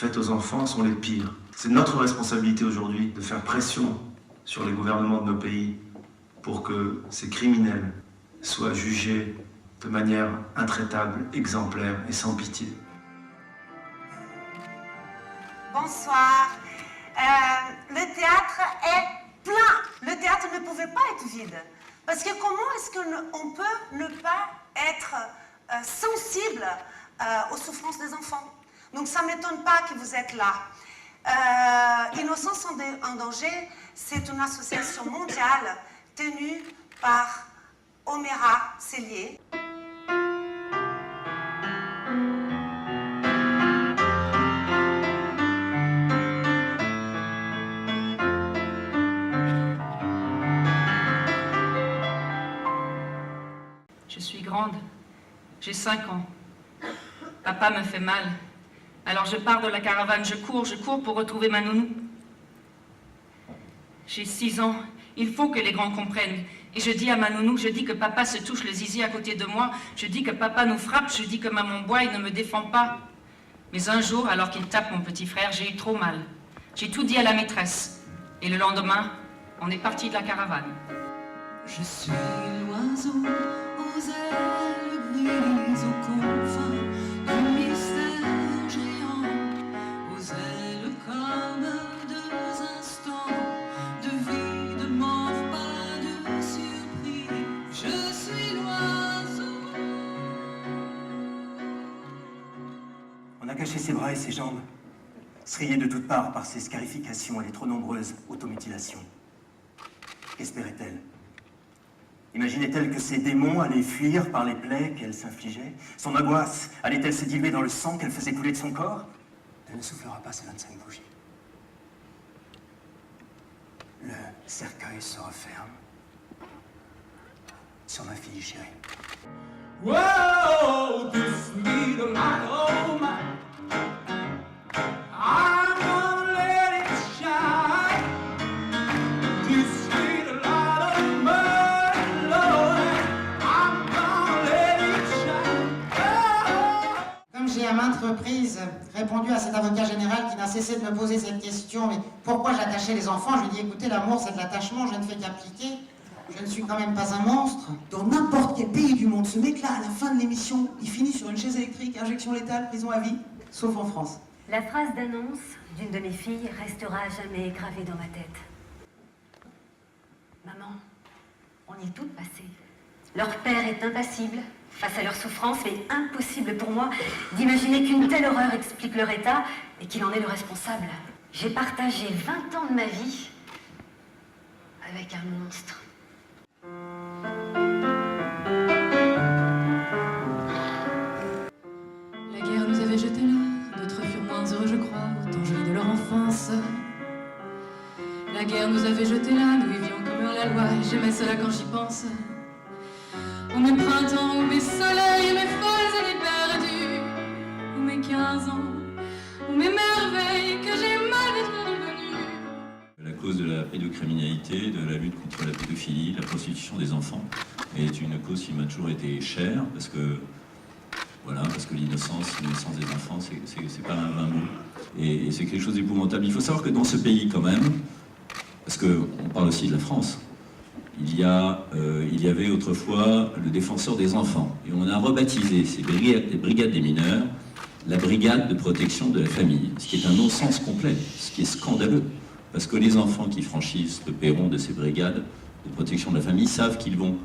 faites aux enfants sont les pires. C'est notre responsabilité aujourd'hui de faire pression sur les gouvernements de nos pays pour que ces criminels soient jugés de manière intraitable, exemplaire et sans pitié. Bonsoir. Le théâtre est plein. Le théâtre ne pouvait pas être vide. Parce que comment est-ce qu'on peut ne pas être sensible aux souffrances des enfants? Donc ça ne m'étonne pas que vous êtes là. Innocence en danger, c'est une association mondiale tenue par Omera Cellier. Je suis grande, j'ai 5 ans. Papa me fait mal. Alors je pars de la caravane, je cours pour retrouver ma nounou. J'ai 6 ans, il faut que les grands comprennent. Et je dis à ma nounou, je dis que papa se touche le zizi à côté de moi, je dis que papa nous frappe, je dis que maman boit, il ne me défend pas. Mais un jour, alors qu'il tape mon petit frère, j'ai eu trop mal. J'ai tout dit à la maîtresse. Et le lendemain, on est parti de la caravane. Je suis l'oiseau aux ailes grises, aux confins du mystère géant, aux ailes comme deux instants de vie, de mort, pas de surprise. Je suis l'oiseau. On a caché ses bras et ses jambes, striées de toutes parts par ses scarifications et les trop nombreuses automutilations. Qu'espérait-elle? Imaginait-elle que ses démons allaient fuir par les plaies qu'elle s'infligeait? Son angoisse allait-elle se diluer dans le sang qu'elle faisait couler de son corps? Elle ne soufflera pas ces 25 bougies. Le cercueil se referme sur ma fille chérie. Whoa, this need a light, oh my. I'm gonna let it shine. This need a light, oh my Lord. I'm gonna let it shine. Oh. Comme j'ai à maintes reprises répondu à cet avocat général qui n'a cessé de me poser cette question, mais pourquoi j'attachais les enfants? Je lui ai dit, écoutez, l'amour c'est de l'attachement, je ne fais qu'appliquer. Je ne suis quand même pas un monstre. Dans n'importe quel pays du monde, ce mec-là, à la fin de l'émission, il finit sur une chaise électrique, injection létale, prison à vie, sauf en France. La phrase d'annonce d'une de mes filles restera à jamais gravée dans ma tête. Maman, on y est toutes passées. Leur père est impassible face à leur souffrance, mais impossible pour moi d'imaginer qu'une telle horreur explique leur état et qu'il en est le responsable. J'ai partagé 20 ans de ma vie avec un monstre. La guerre nous avait jetés là, d'autres furent moins heureux, je crois, autant jolis de leur enfance. La guerre nous avait jetés là, nous vivions comme la loi, et j'aimais cela quand j'y pense. Où mes printemps, où mes soleils, mes folles années perdues, où mes 15 ans, où mes merveilles que j'ai mal d'être devenues. La cause de la pédocriminalité, de la lutte contre la pédophilie, la prostitution des enfants est une cause qui m'a toujours été chère parce que voilà, parce que l'innocence des enfants, c'est pas un vain mot. Et c'est quelque chose d'épouvantable. Il faut savoir que dans ce pays quand même, parce qu'on parle aussi de la France, il y avait autrefois le défenseur des enfants. Et on a rebaptisé ces brigades des mineurs la brigade de protection de la famille, ce qui est un non-sens complet, ce qui est scandaleux. Parce que les enfants qui franchissent le perron de ces brigades de protection de la famille savent qu'ils vont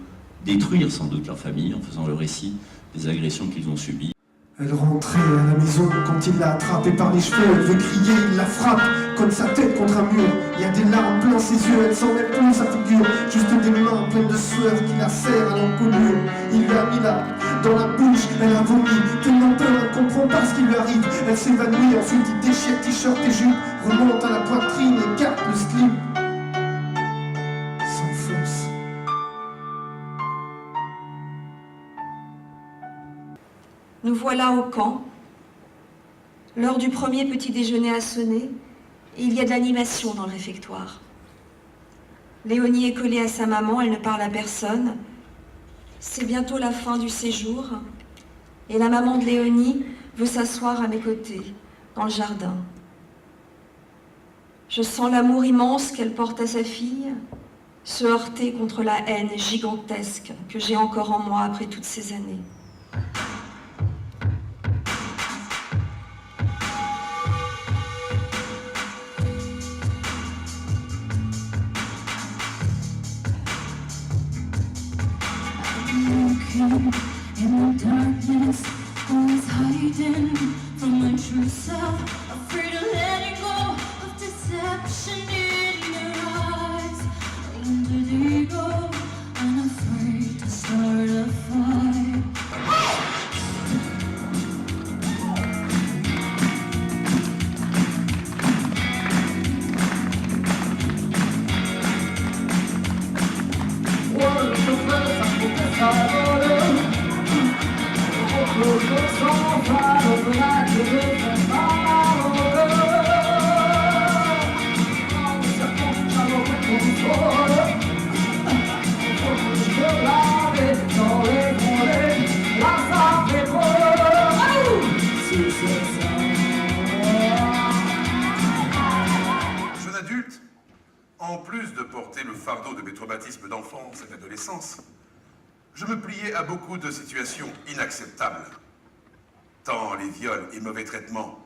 détruire sans doute leur famille en faisant le récit des agressions qu'ils ont subies. Elle rentrait à la maison quand il l'a attrapée par les cheveux, elle veut crier, il la frappe, colle sa tête contre un mur. Il y a des larmes plein ses yeux, elle s'en met plus sa figure, juste des mains pleines de sueur qui la serrent à l'encolure. Il lui a mis là, dans la bouche, elle a vomi, tellement peur, elle comprend pas ce qui lui arrive. Elle s'évanouit, ensuite il déchire t-shirt et jupe, remonte à la poitrine, écarte le slip, s'enfonce. Nous voilà au camp. L'heure du premier petit déjeuner a sonné et il y a de l'animation dans le réfectoire. Léonie est collée à sa maman, elle ne parle à personne. C'est bientôt la fin du séjour et la maman de Léonie veut s'asseoir à mes côtés, dans le jardin. Je sens l'amour immense qu'elle porte à sa fille, se heurter contre la haine gigantesque que j'ai encore en moi après toutes ces années. In the darkness, always hiding from my true self, afraid of letting go of deception in your eyes. Wounded ego, unafraid to start a fight. Jeune adulte, en plus de porter le fardeau de mes traumatismes d'enfance et d'adolescence, je me pliais à beaucoup de situations inacceptables. Tant les viols et mauvais traitements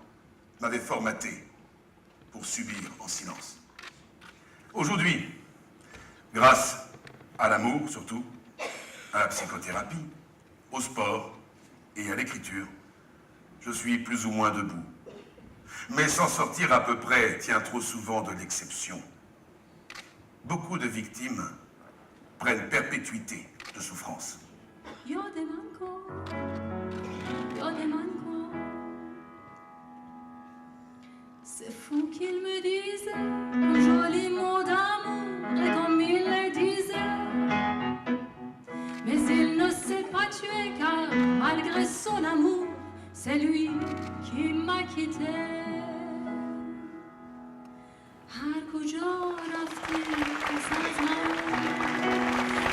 m'avaient formaté pour subir en silence. Aujourd'hui, grâce à l'amour surtout, à la psychothérapie, au sport et à l'écriture, je suis plus ou moins debout. Mais s'en sortir à peu près tient trop souvent de l'exception. Beaucoup de victimes prennent perpétuité de souffrance. C'est fou qu'il me dise un joli mot d'amour, et comme il le disait. Mais il ne s'est pas tué car malgré son amour, c'est lui qui m'a quitté. هر کجا رفتی از من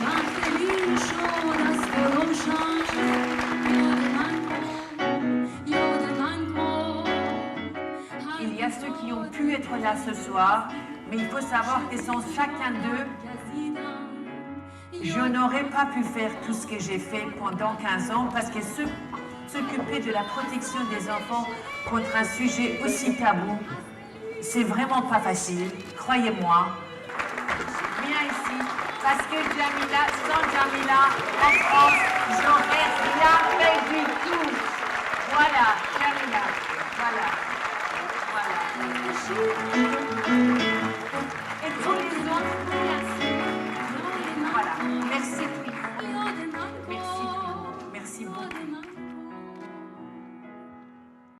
من خیلی شد از تو روشن یاد من کن. Il y a ceux qui ont pu être là ce soir, mais il faut savoir que sans chacun d'eux, je n'aurais pas pu faire tout ce que j'ai fait pendant 15 ans parce que s'occuper de la protection des enfants contre un sujet aussi tabou, c'est vraiment pas facile, croyez-moi. Viens ici, parce que Jamila, sans Jamila, en France, j'aurais rien fait du tout. Voilà, Jamila, voilà. Voilà.